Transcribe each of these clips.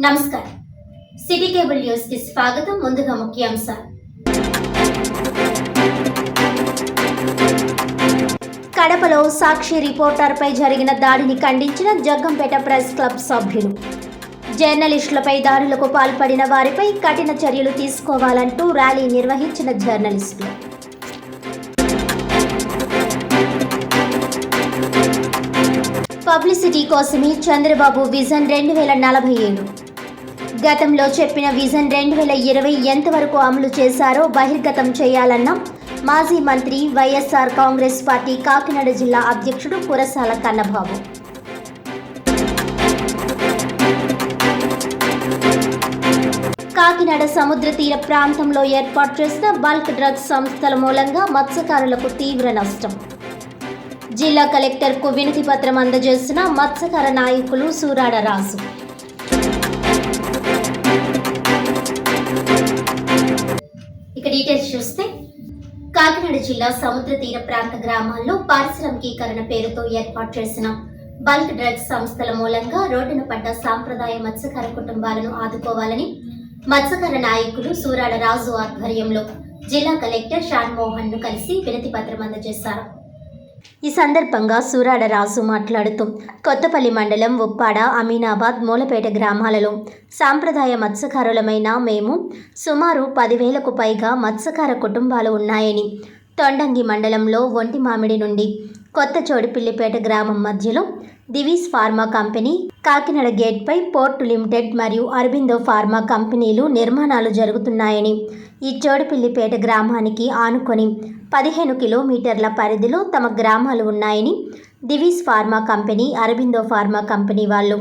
నమస్కారం. City cable news కి స్వాగతం. ముందుగా ముఖ్యాంశాలు. కడపలో సాక్షి రిపోర్టర్పై జరిగిన దాడిని ఖండించిన జగ్గంపేట ప్రెస్ క్లబ్ సభ్యులు. జర్నలిస్టులపై దాడులకు పాల్పడిన వారిపై కఠిన చర్యలు తీసుకోవాలంటూ ర్యాలీ నిర్వహించిన జర్నలిస్టులు. పబ్లిసిటీ కోసమే చంద్రబాబు విజన్ 2047. గతంలో చెప్పిన విజన్ 2020 ఎంతవరకు అమలు చేశారో బహిర్గతం చేయాలన్న మాజీ మంత్రి వైఎస్ఆర్ కాంగ్రెస్ పార్టీ కాకినాడ జిల్లా అధ్యక్షుడు కురసాల కన్నబాబు. కాకినాడ సముద్ర తీర ప్రాంతంలో ఏర్పాటు చేసిన బల్క్ డ్రగ్స్ సంస్థల మూలంగా మత్స్యకారులకు తీవ్ర నష్టం. జిల్లా కలెక్టర్కు వినతి పత్రం అందజేసిన మత్స్యకార నాయకులు సూరాడ రాజు. ఇక డీటెయిల్స్ చూస్తే, కాకినాడ జిల్లా సముద్ర తీర ప్రాంత గ్రామాల్లో పారిశ్రామికీకరణ పేరుతో ఏర్పాటు చేసిన బల్క్ డ్రగ్స్ సంస్థల మూలంగా రోడ్డున పడ్డ సాంప్రదాయ మత్స్యకార కుటుంబాలను ఆదుకోవాలని మత్స్యకార నాయకులు సూరాడ రాజు ఆధ్వర్యంలో జిల్లా కలెక్టర్ షాన్ మోహన్ ను కలిసి వినతి పత్రం అందజేశారు. ఈ సందర్భంగా సూరాడ రాజు మాట్లాడుతూ, కొత్తపల్లి మండలం ఉప్పాడ, అమీనాబాద్, మూలపేట గ్రామాలలో సాంప్రదాయ మత్స్యకారులమైన మేము సుమారు 10,000కు పైగా మత్స్యకార కుటుంబాలు ఉన్నాయని, తొండంగి మండలంలో ఒంటిమామిడి నుండి కొత్త చోడిపిల్లిపేట గ్రామం మధ్యలో దివీస్ ఫార్మా కంపెనీ, కాకినాడ గేట్పై పోర్టు లిమిటెడ్ మరియు అరబిందో ఫార్మా కంపెనీలు నిర్మాణాలు జరుగుతున్నాయని, ఈ చోడిపిల్లిపేట గ్రామానికి ఆనుకొని 15 కిలోమీటర్ల పరిధిలో తమ గ్రామాలు ఉన్నాయని, Divis pharma company, Aurobindo pharma company వాళ్ళు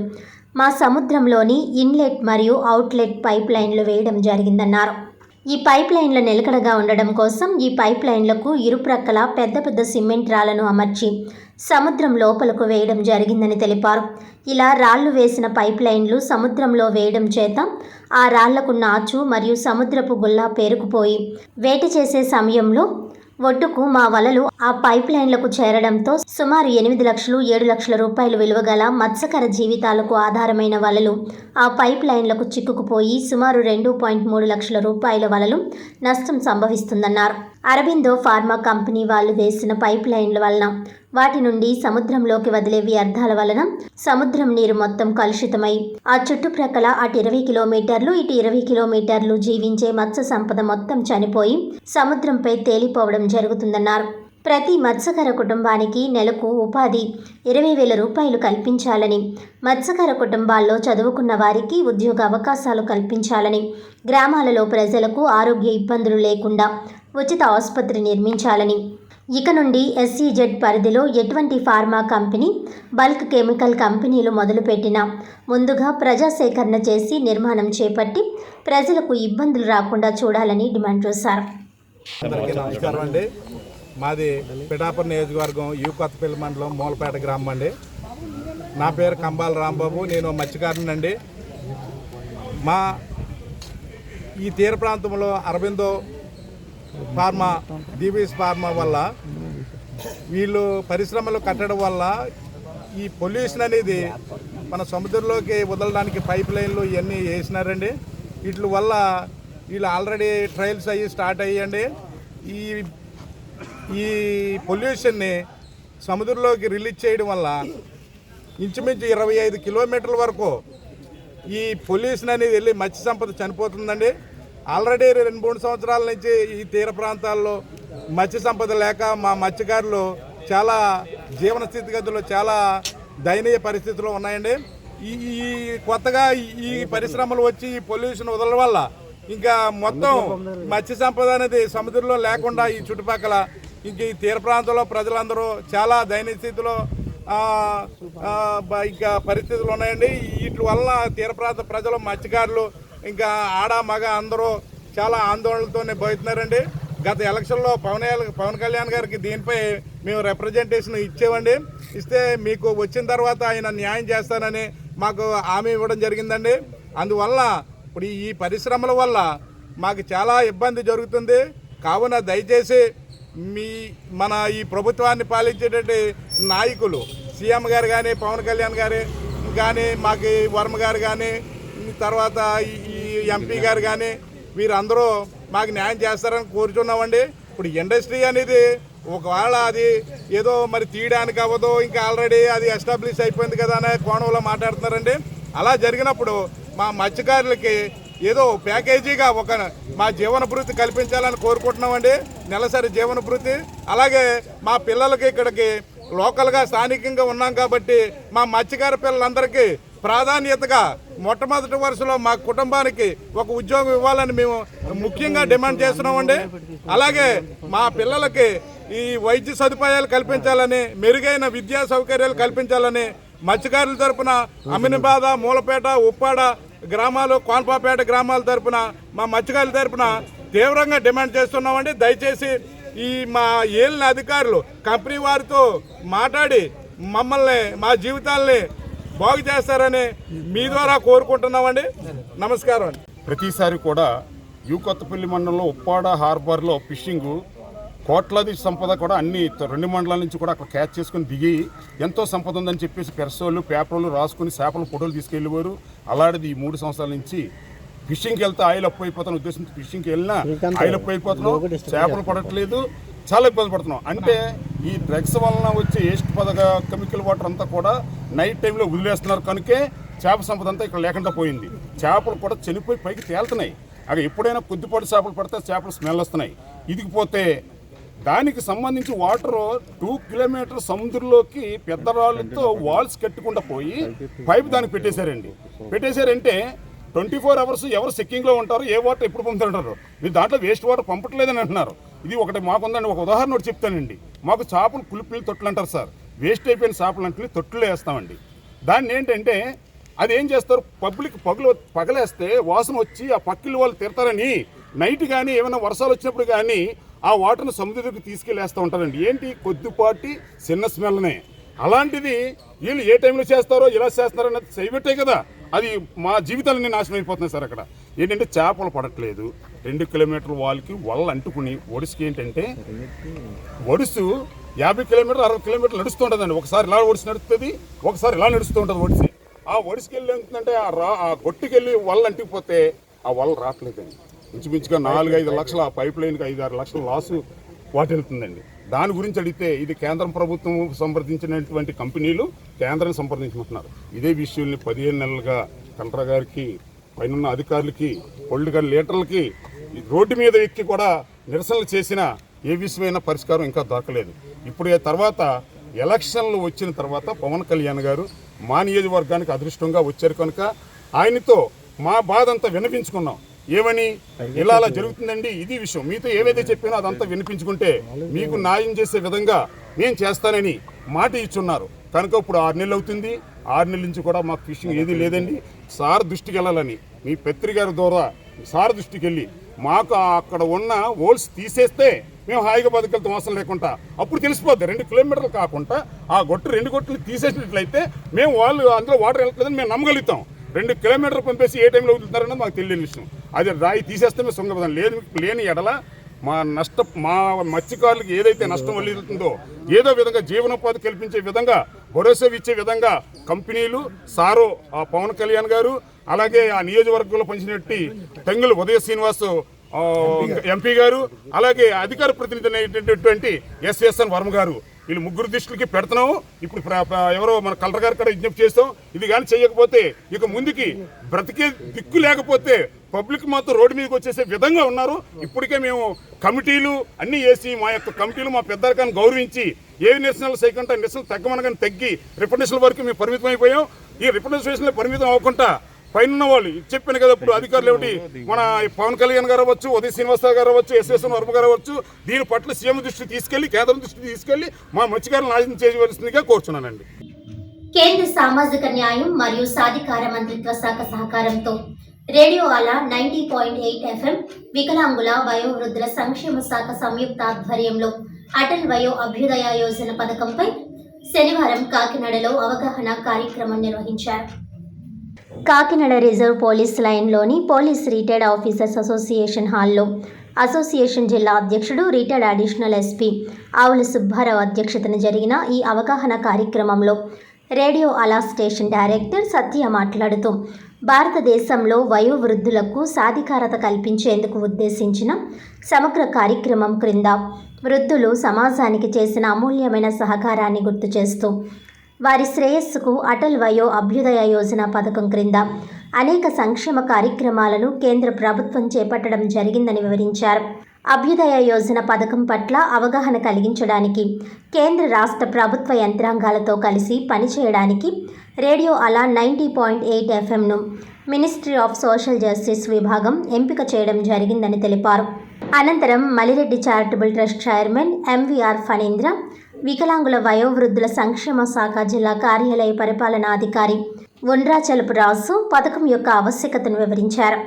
మా సముద్రంలోని ఇన్లెట్ మరియు అవుట్లెట్ పైప్ లైన్లు వేయడం జరిగిందన్నారు. ఈ పైప్ లైన్ల నిలకడగా ఉండడం కోసం ఈ పైప్ లైన్లకు ఇరుప్రక్కల పెద్ద పెద్ద సిమెంట్ రాళ్లను అమర్చి సముద్రం లోపలకు వేయడం జరిగిందని తెలిపారు. ఇలా రాళ్లు వేసిన పైప్ లైన్లు సముద్రంలో వేయడం చేత ఆ రాళ్లకు నాచు మరియు సముద్రపు గుల్లా పేరుకుపోయి వేట చేసే సమయంలో ఒడ్డుకు మా వలలు ఆ పైప్ లైన్లకు చేరడంతో సుమారు 8 లక్షలు 7 లక్షల రూపాయలు విలువగల మత్స్యకార జీవితాలకు ఆధారమైన వలలు ఆ పైప్ లైన్లకు చిక్కుకుపోయి సుమారు 2.3 లక్షల రూపాయల వలలు నష్టం సంభవిస్తుందన్నారు. అరబిందో ఫార్మా కంపెనీ వాళ్ళు వేసిన పైప్ లైన్ల వలన వాటి నుండి సముద్రంలోకి వదిలే వ్యర్థాల వలన సముద్రం నీరు మొత్తం కలుషితమై ఆ చుట్టుప్రక్కల అటు 20 కిలోమీటర్లు ఇటు 20 కిలోమీటర్లు జీవించే మత్స్య సంపద మొత్తం చనిపోయి సముద్రంపై తేలిపోవడం జరుగుతుందన్నారు. ప్రతి మత్స్యకార కుటుంబానికి నెలకు ఉపాధి 20,000 రూపాయలు కల్పించాలని, మత్స్యకార కుటుంబాల్లో చదువుకున్న వారికి ఉద్యోగ అవకాశాలు కల్పించాలని, గ్రామాలలో ప్రజలకు ఆరోగ్య ఇబ్బందులు లేకుండా ఉచిత ఆసుపత్రి నిర్మించాలని, ఇక నుండి SEZ పరిధిలో ఎటువంటి ఫార్మా కంపెనీ, బల్క్ కెమికల్ కంపెనీలు మొదలుపెట్టినా ముందుగా ప్రజా సేకరణ చేసి నిర్మాణం చేపట్టి ప్రజలకు ఇబ్బందులు రాకుండా చూడాలని డిమాండ్ చేశారు. నమస్కారం అండి. మాది పిఠాపురం నియోజకవర్గం కొత్తపల్లి మండలం మూలపేట గ్రామం అండి. నా పేరు కంబాల రాంబాబు. నేను మత్స్యకారునండి. మా ఈ తీర ప్రాంతంలో అరబిందో ఫార్మా, దివీస్ ఫార్మా వల్ల వీళ్ళు పరిశ్రమలు కట్టడం వల్ల ఈ పొల్యూషన్ అనేది మన సముద్రంలోకి వదలడానికి పైప్ లైన్లు ఇవన్నీ వేసినారండి. వీటి వల్ల వీళ్ళు ఆల్రెడీ ట్రయల్స్ అయ్యి స్టార్ట్ అయ్యండి. ఈ పొల్యూషన్ని సముద్రంలోకి రిలీజ్ చేయడం వల్ల ఇంచుమించు 25 కిలోమీటర్ల వరకు ఈ పొల్యూషన్ అనేది వెళ్ళి మత్స్య సంపద చనిపోతుందండి. ఆల్రెడీ 2-3 సంవత్సరాల నుంచి ఈ తీర ప్రాంతాల్లో మత్స్య సంపద లేక మా మత్స్యకారులు చాలా జీవన స్థితిగతులు చాలా దయనీయ పరిస్థితుల్లో ఉన్నాయండి. ఈ కొత్తగా ఈ పరిశ్రమలు వచ్చి ఈ పొల్యూషన్ వదలడం వల్ల ఇంకా మొత్తం మత్స్య సంపద అనేది సముద్రంలో లేకుండా ఈ చుట్టుపక్కల ఇంక ఈ తీర ప్రాంతంలో ప్రజలందరూ చాలా దయనీయ స్థితిలో ఇంకా పరిస్థితులు ఉన్నాయండి. వీటి వల్ల తీర ప్రాంత ప్రజలు, మత్స్యకారులు, ఇంకా ఆడ మగ అందరూ చాలా ఆందోళనలతోనే పోతున్నారండి. గత ఎలక్షన్లో పవన్ కళ్యాణ్ గారికి దీనిపై మేము రిప్రజెంటేషన్ ఇచ్చేవండి. ఇస్తే మీకు వచ్చిన తర్వాత ఆయన న్యాయం చేస్తానని మాకు హామీ ఇవ్వడం జరిగిందండి. అందువల్ల ఇప్పుడు ఈ పరిశ్రమల వల్ల మాకు చాలా ఇబ్బంది జరుగుతుంది. కావున దయచేసి మన ఈ ప్రభుత్వాన్ని పాలించేటటువంటి నాయకులు, సీఎం గారు కానీ, పవన్ కళ్యాణ్ గారు కానీ, మాకు వర్మ గారు కానీ, తర్వాత ఈ ఎంపీ గారు కానీ వీరందరూ మాకు న్యాయం చేస్తారని కోరుచున్నామండి. ఇప్పుడు ఇండస్ట్రీ అనేది ఒకవేళ అది ఏదో మరి తీయడానికి అవ్వదు, ఇంకా ఆల్రెడీ అది ఎస్టాబ్లిష్ అయిపోయింది కదా అనే కోణంలో మాట్లాడుతున్నారండి. అలా జరిగినప్పుడు మా మత్స్యకారులకి ఏదో ప్యాకేజీగా మా జీవన భృతి కల్పించాలని కోరుకుంటున్నామండి, నెలసరి జీవన భృతి. అలాగే మా పిల్లలకి ఇక్కడికి లోకల్గా స్థానికంగా ఉన్నాం కాబట్టి మా మత్స్యకార పిల్లలందరికీ ప్రాధాన్యతగా మొట్టమొదటి వరుసలో మా కుటుంబానికి ఒక ఉద్యోగం ఇవ్వాలని మేము ముఖ్యంగా డిమాండ్ చేస్తున్నామండి. అలాగే మా పిల్లలకి ఈ వైద్య సదుపాయాలు కల్పించాలని, మెరుగైన విద్యా సౌకర్యాలు కల్పించాలని మత్స్యకారుల తరపున అమినిబాద, మూలపేట, ఉప్పాడ గ్రామాలు, కోన్పాపేట గ్రామాల తరపున మా మత్స్యకారుల తరపున తీవ్రంగా డిమాండ్ చేస్తున్నామండి. దయచేసి ఈ మా ఏలిన అధికారులు కంపెనీ వారితో మాట్లాడి మమ్మల్ని, మా జీవితాల్ని బాగు చేస్తారని మీ ద్వారా కోరుకుంటున్నామండి. నమస్కారం అండి. ప్రతిసారి కూడా కొత్తపల్లి మండలంలో ఉప్పాడ హార్బర్లో ఫిషింగ్ కోట్లాది సంపద కూడా అన్ని 2 మండలాల నుంచి కూడా అక్కడ క్యాచ్ చేసుకుని దిగి ఎంతో సంపద ఉందని చెప్పేసి పెర్సోళ్ళు పేపర్లు రాసుకుని చేపల ఫోటోలు తీసుకెళ్ళేవారు. అలాంటిది ఈ 3 సంవత్సరాల నుంచి ఫిషింగ్కి వెళ్తే ఆయిల్ అప్పు అయిపోతున్న ఉద్దేశంతో ఫిషింగ్కి వెళ్ళినా ఆయిల్ అప్పు అయిపోతున్నాం, చేపలు పడట్లేదు, చాలా ఇబ్బంది పడుతున్నాం. అంటే ఈ డ్రగ్స్ వలన వచ్చే వేస్ట్ కెమికల్ వాటర్ అంతా కూడా నైట్ టైంలో వదిలేస్తున్నారు కనుకే చేప సంపద అంతా ఇక్కడ లేకుండా పోయింది. చేపలు కూడా చనిపోయి పైకి తేలుతున్నాయి. అక్కడ ఎప్పుడైనా కొద్దిపాటి చేపలు పడితే చేపలు స్మెల్ వస్తున్నాయి. ఇదిగిపోతే దానికి సంబంధించి వాటర్ 2 కిలోమీటర్ సముద్రంలోకి పెద్ద రాళ్ళతో వాల్స్ కట్టకుండా పోయి పైప్ దానికి పెట్టేశారంటే 24 అవర్స్ ఎవరు చెక్కింగ్లో ఉంటారు, ఏ వాటర్ ఎప్పుడు పంపుతుంటారు, మీరు దాంట్లో వేస్ట్ వాటర్ పంపట్లేదని అంటున్నారు. ఇది ఒకటి మాకుందండి. ఒక ఉదాహరణ ఒకటి చెప్తానండి. మాకు చేపలు పులిపిల్లి తొట్లు అంటారు సార్, వేస్ట్ అయిపోయిన చేపలు అంటే తొట్టులో వేస్తామండి. దాన్ని ఏంటంటే అది ఏం చేస్తారు, పబ్లిక్ పగలేస్తే వాసన వచ్చి ఆ పక్కిళ్ళు వాళ్ళు తిడతారని నైట్ కానీ ఏమైనా వర్షాలు వచ్చినప్పుడు కానీ ఆ వాటర్ను సముద్రంలోకి తీసుకెళ్ళేస్తూ ఉంటారండి. ఏంటి, కొద్దిపాటి చిన్న స్మెల్నే. అలాంటిది వీళ్ళు ఏ టైంలో చేస్తారో ఇలా చేస్తారో అన్నది చేయబట్టే కదా అది మా జీవితాలన్నీ నాశనం అయిపోతున్నాయి సార్. అక్కడ ఏంటంటే చేపలు పడట్లేదు. 2 కిలోమీటర్ల వాళ్ళకి వలలు అంటుకుని ఒడిసుకి ఏంటంటే ఒడుసు 50 కిలోమీటర్లు 60 కిలోమీటర్లు నడుస్తూ ఉంటుందండి. ఒకసారి ఇలా ఒడిసి నడుస్తుంది, ఒకసారి ఇలా నడుస్తూ ఉంటుంది ఒడిసి. ఆ ఒడిసికెళ్ళి ఏంటంటే ఆ గొట్టుకెళ్ళి వలలు అంటుకుపోతే ఆ వలలు రావట్లేదండి. ఇంచుమించుగా 4-5 లక్షలు ఆ పైప్ లైన్కి 5-6 లక్షల లాసు వాటిల్తుందండి. దాని గురించి అడిగితే ఇది కేంద్రం ప్రభుత్వం సంప్రదించినటువంటి కంపెనీలు కేంద్రం సంప్రదించమంటున్నారు. ఇదే విషయాన్ని 15 నెలలుగా కలెక్టర్ గారికి, పైన అధికారులకి, పొలిటికల్ లీడర్లకి రోడ్డు మీద ఎక్కి కూడా నిరసనలు చేసిన ఏ విషయమైన పరిష్కారం ఇంకా దొరకలేదు. ఇప్పుడు తర్వాత ఎలక్షన్లు వచ్చిన తర్వాత పవన్ కళ్యాణ్ గారు మా నియోజకవర్గానికి అదృష్టంగా వచ్చారు కనుక ఆయనతో మా బాధ అంతా వినిపించుకున్నాం. ఏమని, ఇలా అలా జరుగుతుందండి, ఇది విషయం, మీతో ఏవైతే చెప్పినో అదంతా వినిపించుకుంటే మీకు న్యాయం చేసే విధంగా నేను చేస్తానని మాట ఇచ్చున్నారు. కనుక ఇప్పుడు 6 నెలలు అవుతుంది. 6 నెలల నుంచి కూడా మాకు ఫిషింగ్ ఏది లేదండి. సార్ దృష్టికి వెళ్ళాలని మీ పత్రిక ద్వారా సార్ దృష్టికి వెళ్ళి మాకు అక్కడ ఉన్న హోల్స్ తీసేస్తే మేము హాయిగా బతకలతో అవసరం లేకుండా అప్పుడు తెలిసిపోద్ది. 2 కిలోమీటర్లు కాకుండా ఆ 2 గొట్టులు తీసేసినట్లయితే మేము వాళ్ళు అందులో వాటర్ వెళ్ళట్లేదని మేము నమ్మగలుగుతాం. 2 కిలోమీటర్లు పంపేసి ఏ టైంలో వదులుతారన్నది మాకు తెలియని విషయం. అది రాయి తీసేస్తే మేము సొంగపదాం లేని ఎడల మా మత్స్యకారులకు ఏదైతే నష్టం వల్లుతుందో ఏదో విధంగా జీవనోపాధి కల్పించే విధంగా, భరోసా ఇచ్చే విధంగా కంపెనీలు, సారో ఆ పవన్ కళ్యాణ్ గారు, అలాగే ఆ నియోజకవర్గంలో పనిచేసినట్టు టంగులు ఉదయ శ్రీనివాస్ ఎంపీ గారు, అలాగే అధికార ప్రతినిధి అయినటువంటి ఎస్ఎస్ఎన్ వర్మ గారు, వీళ్ళు 3 దృష్టికి పెడుతున్నాము. ఇప్పుడు ఎవరో మన కలెక్టర్ గారు కూడా విజ్ఞప్తి చేస్తాం. ఇది కానీ చేయకపోతే ఇక ముందుకి బ్రతికే దిక్కు లేకపోతే పబ్లిక్ మాత్రం రోడ్డు మీదకి వచ్చేసే విధంగా ఉన్నారు. ఇప్పటికే మేము కమిటీలు అన్నీ వేసి మా యొక్క కమిటీలు మా పెద్దరికాన్ని గౌరవించి ఏవి నిరసనలు చేయకుండా నిరసనలు తగ్గమనగానే తగ్గి రిప్రజెంటేషన్ వరకు మేము పరిమితం అయిపోయాం. ఈ రిప్రజెంటేషన్లో పరిమితం అవ్వకుండా పైన వాళ్ళు చెప్పాను కదా, ఇప్పుడు అధికారులు ఏమిటి, మన పవన్ కళ్యాణ్ గారు అవ్వచ్చు, ఉదయ శ్రీనివాసరావు గారు అవ్వచ్చు, ఎస్ఎస్ఎన్ వర్మ గారు అవ్వచ్చు, దీని పట్ల సీఎం దృష్టికి తీసుకెళ్లి, కేంద్రం దృష్టికి తీసుకెళ్లి మా మత్స్యకారులను నాశనం చేయవలసిందిగా కోరుచున్నానండి. కేంద్ర సామాజిక న్యాయం మరియు సాధికార మంత్రిత్వ శాఖ సహకారంతో రేడియో అలా 90.8 FM, వికలాంగుల వయోవృద్ధుల సంక్షేమ శాఖ సంయుక్త ఆధ్వర్యంలో అటల్ వయో అభ్యుదయ యోజన పథకంపై శనివారం కాకినాడలో అవగాహన కార్యక్రమం నిర్వహించారు. కాకినాడ రిజర్వ్ పోలీస్ లైన్లోని పోలీస్ రిటైర్డ్ ఆఫీసర్స్ అసోసియేషన్ హాల్లో అసోసియేషన్ జిల్లా అధ్యక్షుడు రిటైర్డ్ అడిషనల్ ఎస్పీ ఆవుల సుబ్బారావు అధ్యక్షతన జరిగిన ఈ అవగాహన కార్యక్రమంలో రేడియో అలా స్టేషన్ డైరెక్టర్ సత్య మాట్లాడుతూ భారతదేశంలో వయోవృద్ధులకు సాధికారత కల్పించేందుకు ఉద్దేశించిన సమగ్ర కార్యక్రమం క్రింద వృద్ధులు సమాజానికి చేసిన అమూల్యమైన సహకారాన్ని గుర్తు చేస్తూ వారి శ్రేయస్సుకు అటల్ వయో అభ్యుదయ యోజన పథకం క్రింద అనేక సంక్షేమ కార్యక్రమాలను కేంద్ర ప్రభుత్వం చేపట్టడం జరిగిందని వివరించారు. అభ్యుదయ యోజన పథకం పట్ల అవగాహన కలిగించడానికి కేంద్ర రాష్ట్ర ప్రభుత్వ యంత్రాంగాలతో కలిసి పనిచేయడానికి రేడియో అలా 90.8 FMను మినిస్ట్రీ ఆఫ్ సోషల్ జస్టిస్ విభాగం ఎంపిక చేయడం జరిగిందని తెలిపారు. అనంతరం Malireddy charitable trust chairman MVR Phanindra, వికలాంగుల వయోవృద్ధుల సంక్షేమ శాఖ జిల్లా కార్యాలయ పరిపాలనాధికారి ఉండ్రాచలపు రాజు పథకం యొక్క ఆవశ్యకతను వివరించారు.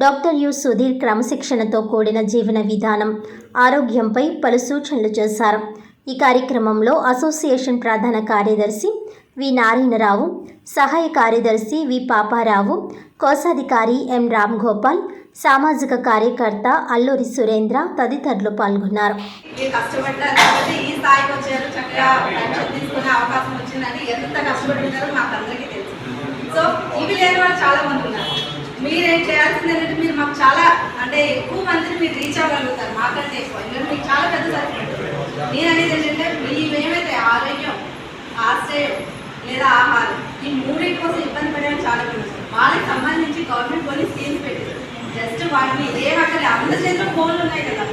డాక్టర్ యు సుధీర్ క్రమశిక్షణతో కూడిన జీవన విధానం, ఆరోగ్యంపై పలు సూచనలు చేశారు. ఈ కార్యక్రమంలో అసోసియేషన్ ప్రధాన కార్యదర్శి వి నారాయణరావు, సహాయ కార్యదర్శి వి పాపారావు, కోశాధికారి ఎం రామ్ గోపాల్, సామాజిక కార్యకర్త అల్లూరి సురేంద్ర తదితరులు పాల్గొన్నారు. కష్టపడ్డారు కాబట్టి ఈ స్థాయికి వచ్చారు. చక్కగా పెన్షన్ తీసుకునే అవకాశం వచ్చిందని ఎంత కష్టపడుతున్నారో మాకు అందరికీ తెలుసు. సో ఇవి లేని వాళ్ళు చాలా మంది ఉన్నారు. మీరేం చేయాల్సింది ఏంటంటే మీరు మాకు చాలా ఎక్కువ మందిని మీరు రీచ్ అవ్వగలుగుతారు, మాకంటే ఎక్కువ. ఎందుకంటే మీకు చాలా పెద్ద సర్టిఫికెట్. నేను అనేది ఏంటంటే మేమైతే ఆరోగ్యం, ఆశ్రయం లేదా ఆహారం ఈ మూడింటి కోసం ఇబ్బంది పడే చాలా మంది ఉన్నారు. వాళ్ళకి సంబంధించి గవర్నమెంట్ కొన్ని స్కీమ్స్ పెట్టారు. జస్ట్ వాటిని ఏమక్కర్లే, అందరి చేతిలో ఫోన్లు ఉన్నాయి కదా,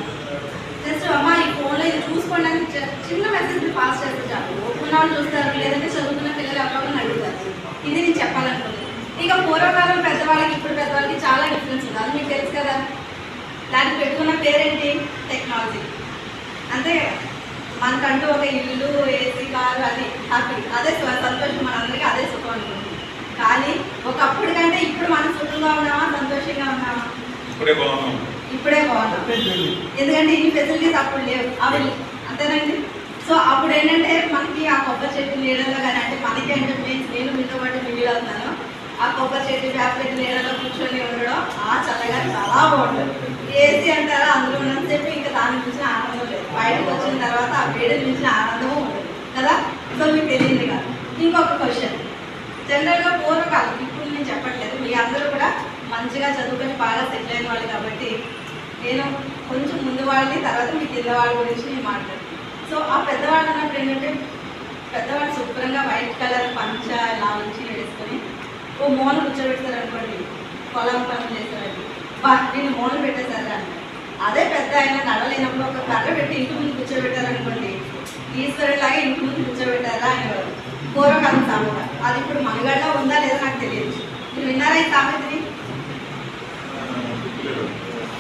జస్ట్ అమ్మ ఈ ఫోన్లో ఇది చూసుకోండి అని చిన్న మెసేజ్ పాస్ చేస్తారు. ఒప్పుకున్న వాళ్ళు చూస్తారు, లేదంటే చదువుకున్న పిల్లలు ఎవరైనా అడుగుతారు. ఇది నేను చెప్పాలనుకుంటున్నాను. ఇక పూర్వకాలం పెద్దవాళ్ళకి ఇప్పుడు పెద్దవాళ్ళకి చాలా డిఫరెన్స్ ఉంది, అది మీకు తెలుసు కదా. దానికి పెట్టుకున్న పేరేంటి? టెక్నాలజీ. అంతే కదా, మనకంటూ ఒక ఇల్లు, ఏసీ, కారు, అది హ్యాపీ, అదే సంతోషం, మనందరికీ అదే సుఖం అనుకుంటుంది. కానీ ఒకప్పుడు కంటే ఇప్పుడు మనం సుఖంగా ఉన్నామా, సంతోషంగా ఉన్నామా? ఇప్పుడే బాగున్నాం. ఎందుకంటే ఇన్ని ఫెసిలిటీస్ అప్పుడు లేవు, అవి అంతేనండి. సో అప్పుడు ఏంటంటే మనకి ఆ కొబ్బరి చెట్టు నీడలో కానీ, అంటే మనకి అంటే నేను మీతో పాటు మిగిలి వెళ్తున్నాను, ఆ కొబ్బరి చెట్టు, వేప చెట్టు నీడలో కూర్చొని ఉండడం ఆ చల్లగా చాలా బాగుంటుంది. ఏసీ అంటారా, అందులో ఉన్నంతసేపు ఇంకా దాని మించిన ఆనందం లేదు. బయటకు వచ్చిన తర్వాత ఆ వేడిని మించిన ఆనందము ఉంటుంది కదా. సో మీకు తెలియదు కదా. ఇంకొక క్వశ్చన్, జనరల్గా పూర్వకాలం, ఇప్పుడు నేను చెప్పట్లేదు, మీ అందరూ కూడా మంచిగా చదువుకొని బాగా సెటిల్ అయిన వాళ్ళు కాబట్టి నేను కొంచెం ముందు వాళ్ళని, తర్వాత మీ కింద వాళ్ళ గురించి నేను మాట్లాడుతాను. సో ఆ పెద్దవాళ్ళు అన్నప్పుడు ఏంటంటే, పెద్దవాళ్ళు శుభ్రంగా వైట్ కలర్ పంచ ఇలా ఉంచి వేసుకొని ఓ మూల కూర్చోబెడతారు అనుకోండి, పొలం పనులు చేస్తారండి, నేను మూలలు పెట్టేశారా అంటే. అదే పెద్ద ఆయన నడవలేనప్పుడు ఒక కర్ర పెట్టి ఇంటి ముందు కూర్చోబెట్టారనుకోండి, ఈశ్వరులాగా ఇంటి ముందు కూర్చోబెట్టారా అనేవారు. పూర్వకాలం సామెత. అది ఇప్పుడు మనగడలో ఉందా లేదా నాకు తెలియదు. మీరు విన్నారా ఈ సామెతని?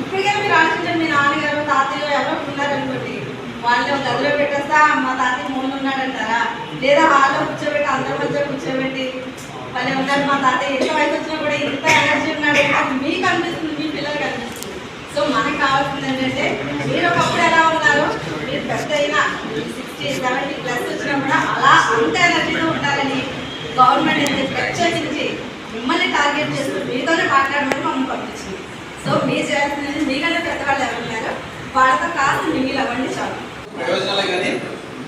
ఇప్పటికే మీరు ఆలోచించండి, మీ నాన్నగారు, తాతయ్య ఎవరో ఉన్నారనుకోండి, వాళ్ళు గదిలో పెట్టేస్తా మా తాతయ్య మూడు ఉన్నాడంటారా, లేదా హాల్లో కూర్చోబెట్టి అందరి మధ్య కూర్చోబెట్టి వాళ్ళే ఉన్నారు, మా తాతయ్య ఎంత వయసు వచ్చినా కూడా ఇంత ఎనర్జీ ఉన్నాడు అని మీకు అనిపిస్తుంది, మీ పిల్లలకి అనిపిస్తుంది. సో మనకు కావాల్సింది ఏంటంటే, మీరు ఒకప్పుడు ఎలా ఉన్నారు, మీరు పెద్ద అయినా 60, 70+ వచ్చినా కూడా అలా అంత ఎనర్జీతో ఉండాలని గవర్నమెంట్ అయితే ప్రత్యేకించి మిమ్మల్ని టార్గెట్ చేస్తూ మీతోనే మాట్లాడమని మమ్మల్ని పంపించింది. సో మీరు చేయాల్సింది, మీకంటే పెద్దవాళ్ళు ఎవరున్నారు వాళ్ళతో కాస్త మిగిలి అవ్వండి చాలు. ప్రయోజనాలే కానీ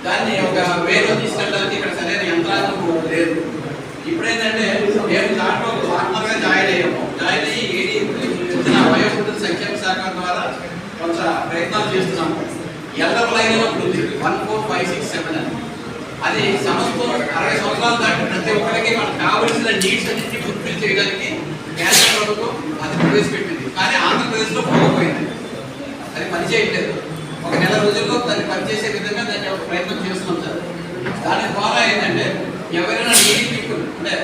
దాన్ని ఒక వేలో తీసుకెళ్ళడానికి ఇక్కడ సరైన యంత్రాంగం లేదు. ఇప్పుడేంటంటే మేము దాంట్లో పార్ట్నర్గా జాయిన్ అయ్యాము. జాయిన్ అయ్యి ఏడీ వయోవృద్ధుల సంక్షేమ శాఖ ద్వారా కొంత ప్రయత్నాలు చేస్తున్నాము. ఎల్లర్ లైన్ ఒకటి ఉంది 14567 అని. అది సంవత్సరం 60 సంవత్సరాల దాటి ప్రతి ఒక్కరికి మనకు కావలసిన నీడ్స్ అన్నింటినీ ఫుల్ఫిల్ చేయడానికి కేంద్ర ప్రభుత్వం అది ప్రవేశపెట్టింది. కానీ ఆంధ్రప్రదేశ్లో పోకపోయింది, అది పనిచేయట్లేదు. ఒక నెల రోజుల్లో దాన్ని పనిచేసే విధంగా దాన్ని ఒక ప్రయత్నం చేస్తున్నాం సార్. దాని ద్వారా ఏంటంటే ఎవరైనా నీడీ పీపుల్ అంటే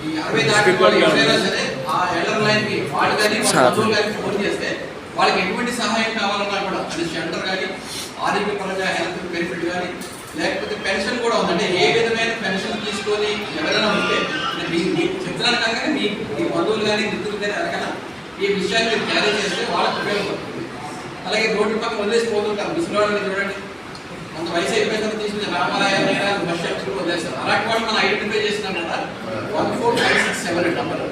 ఈ 60 దాటి వాళ్ళు ఎవరైనా సరే ఆ ఎల్లర్ లైన్కి వాళ్ళు కానీ వాళ్ళ బంధువులు కానీ ఫోన్ చేస్తే వాళ్ళకి ఎటువంటి సహాయం కావాలన్నా కూడా, అది షెల్టర్ కానీ, ఆరోగ్యపరంగా హెల్త్ బెనిఫిట్ కానీ, లేకపోతే పెన్షన్ కూడా ఉందంటే ఏ విధమైన పెన్షన్ తీసుకొని ఎవరైనా ఉంటే మీకు చెప్తున్నాను కనుక మీ బంధువులు కానీ మిత్రులు కానీ ఎవరికైనా ఈ విషయాన్ని మీరు క్యారీ చేస్తే వాళ్ళకి ఉపయోగపడుతుంది. అలాగే రోడ్డు పక్కన వదిలేసిపోతుంటారు ముసలివాళ్ళని చూడండి, కొంత వయసు అయిపోయిన తీసుకుని రామాలయ బస్ స్టాప్స్ వదిలేస్తారు. అలాంటి వాళ్ళు మనం ఐడెంటిఫై చేసినాం కదా 14567 నెంబర్.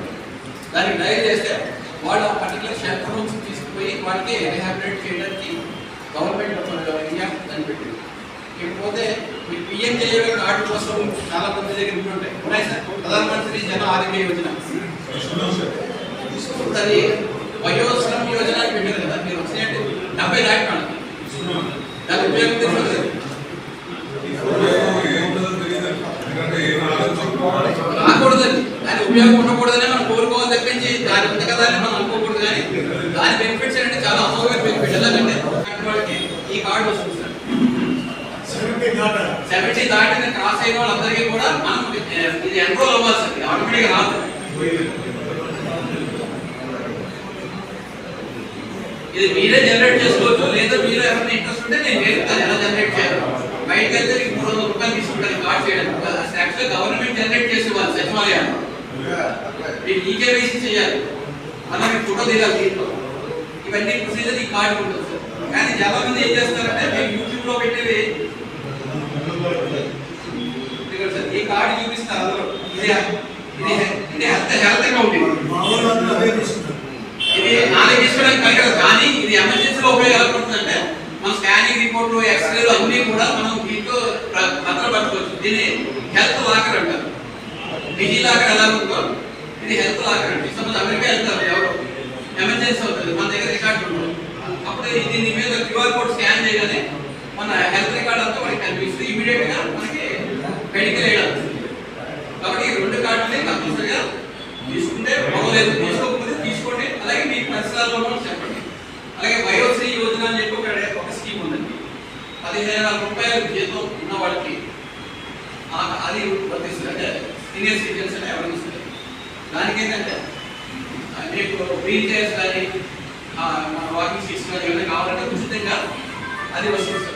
దానికి డైల్ చేస్తే వాళ్ళు ఆ పర్టికులర్ షెల్టర్ రూమ్స్ తీసుకుపోయి వాళ్ళకి రీహాబిలిటేట్ చేయడానికి గవర్నమెంట్ ఇండియా దాన్ని పెట్టింది. ఇకపోతే ఈ PMJAY కార్డు కోసం చాలా మంది దగ్గర ఉంటాయి. ఉన్నాయి సార్, ప్రధానమంత్రి జన ఆరోగ్య యోజన ఇప్పుడు అది వయోశ్రమ యోజన అని పెట్టారు కదా, మీరు వచ్చినట్టు 70 దాటినాడు దాని ఉపయోగం తెలుసు. రాకూడదండి, దాని ఉపయోగం ఉండకూడదని మనం కోరుకోవాలి తప్పించి దాని ఉంది కదా అని మనం అనుకోకూడదు. కానీ దాని బెనిఫిట్స్ అంటే చాలా అమోఘమైన బెనిఫిట్. ఎలాగంటే వాళ్ళకి ఈ కార్డు వస్తుంది సార్, 70 దాటిన క్రాస్ అయిన వాళ్ళందరికీ కూడా మనం ఇది ఎన్రోల్ అవ్వాలి సార్, ఆటోమేటిక్గా రాదు. ఇది మీరే జనరేట్ చేసుకోవచ్చు, లేదా మీరు ఎవరైనా ఇంట్రెస్ట్ ఉంటే నేను నేర్పుతాను ఎలా జనరేట్ చేయాలి. బయటకు వెళ్తే 300 రూపాయలు తీసుకుంటాను కార్డ్ చేయడానికి. యాక్చువల్గా గవర్నమెంట్ జనరేట్ చేసేవాళ్ళు సచివాలయాలు, మీరు ఈకేవైసీ చేయాలి, మనం మీకు ఫోటో దిగాలి దీంట్లో, ఇవన్నీ ప్రొసీజర్ ఈ కార్డు ఉంటుంది సార్. కానీ చాలా మంది ఏం చేస్తారంటే మీరు యూట్యూబ్లో పెట్టేది సార్, ఈ కార్డు చూపిస్తారు అందరూ, ఇది హెల్త్ అకౌంట్, ఇది నాలుగు తీసుకోవడానికి కలిగదు. కానీ ఇది ఎమర్జెన్సీలో ఉపయోగపడుతుందంటే మన స్కానింగ్ రిపోర్ట్లు, ఎక్స్రేలు అన్నీ కూడా మనం దీంట్లో భద్రపరచుకోవచ్చు. దీన్ని హెల్త్ లాకర్ అంటారు. డిజీ లాకర్ ఎలా ఉందో ఇది హెల్త్ లాకర్ అంటే, సపోజ్ అమెరికా వెళ్తారు ఎవరు, ఎమర్జెన్సీ అవుతుంది, మన దగ్గర రికార్డు ఉంటుంది, అప్పుడు దీని మీద క్యూఆర్ కోడ్ స్కాన్ చేయగానే మన హెల్త్ రికార్డ్ అంతా మనకి కనిపిస్తుంది, ఇమీడియట్ గా మనకి మెడికల్ ఎయిడ్ అవుతుంది. కాబట్టి ఈ 2 కార్డుని కంపల్సరిగా తీసుకుంటే బాగోలేదు, తీసుకోకపోతే తీసుకోండి. అలాగే మీ పరిసరాల్లో చెప్పండి. అలాగే వయోశ్రీ యోజన అని చెప్పి ఒక స్కీమ్ ఉందండి, 15,000 రూపాయలు జీతం ఉన్న వాళ్ళకి అది వర్తిస్తుంది. అంటే సీనియర్ సిటిజన్స్ అని ఎవరు ఇస్తుంది. దానికి ఏంటంటే మీకు వీల్ చైర్స్ కానీ మన వాకింగ్ సీట్స్ కానీ ఏమైనా కావాలంటే ఉచితంగా అది వస్తుంది.